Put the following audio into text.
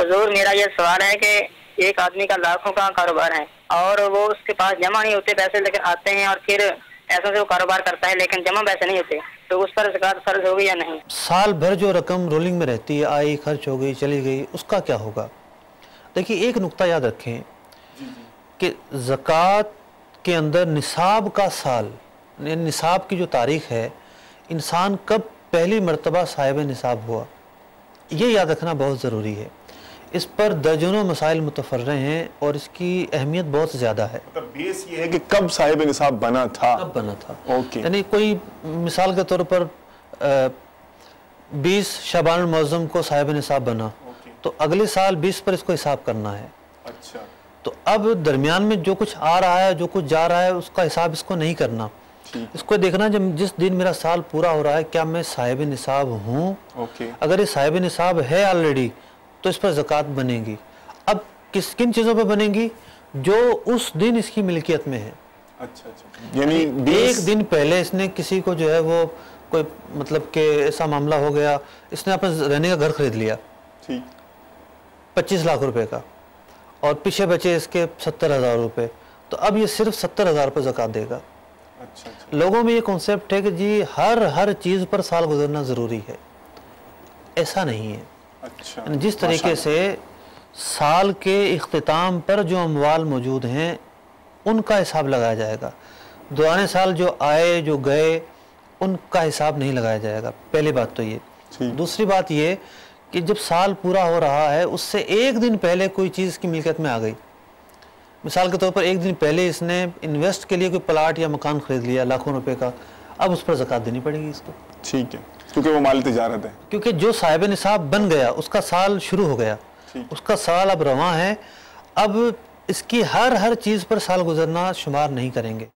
हुजूर मेरा ये सवाल है कि एक आदमी का लाखों का कारोबार है और वो उसके पास जमा नहीं होते पैसे, लेकिन आते हैं और फिर ऐसा से वो कारोबार करता है लेकिन जमा पैसे नहीं होते, तो उस पर ज़कात फर्ज होगी या नहीं? साल भर जो रकम रोलिंग में रहती है, आई खर्च हो गई चली गई, उसका क्या होगा? देखिए, एक नुक्ता याद रखें कि ज़कात के अंदर निसाब का साल, निसाब की जो तारीख है, इंसान कब पहली मर्तबा साहिब निसाब हुआ, ये याद रखना बहुत ज़रूरी है। इस पर दर्जनों मसाइल मुतफर्रे हैं और इसकी अहमियत बहुत ज़्यादा है। मतलब बेस ये है कि कब साहिब निसाब बना था, कब बना था। ओके। यानी कोई मिसाल के तौर पर 20 शबान मुअज़्ज़म को साहिब निसाब बना, तो अगले साल 20 पर इसको हिसाब करना है। अच्छा। तो अब दरमियान में जो कुछ आ रहा है, जो कुछ जा रहा है, उसका हिसाब इसको नहीं करना। इसको देखना जब जिस दिन मेरा साल पूरा हो रहा है, क्या मैं साहिब निसाब हूँ? अगर ये साहिब निसाब है ऑलरेडी, तो इस पर ज़कात बनेगी। अब किन चीज़ों पर बनेगी? जो उस दिन इसकी मिल्कियत में है। अच्छा। यानी एक दिन पहले इसने किसी को जो है वो कोई मतलब कि ऐसा मामला हो गया, इसने अपना रहने का घर खरीद लिया 25 लाख रुपए का, और पीछे बचे इसके 70,000 रुपये, तो अब ये सिर्फ 70,000 पर ज़कात देगा। अच्छा। लोगों में ये कॉन्सेप्ट है कि जी हर चीज़ पर साल गुजरना ज़रूरी है। ऐसा नहीं है। अच्छा। जिस तरीके से साल के इख्तिताम पर जो अमवाल मौजूद हैं, उनका हिसाब लगाया जाएगा। दौरान साल जो आए जो गए, उनका हिसाब नहीं लगाया जाएगा। पहली बात तो ये। दूसरी बात ये कि जब साल पूरा हो रहा है, उससे एक दिन पहले कोई चीज़ की मिल्कियत में आ गई, मिसाल के तौर पर एक दिन पहले इसने इन्वेस्ट के लिए कोई प्लाट या मकान खरीद लिया लाखों रुपए का, अब उस पर ज़कात देनी पड़ेगी इसको। ठीक है, क्योंकि वो माल तिजारत है। क्योंकि जो साहिब निसाब बन गया, उसका साल शुरू हो गया, उसका साल अब रवां है। अब इसकी हर चीज़ पर साल गुजरना शुमार नहीं करेंगे।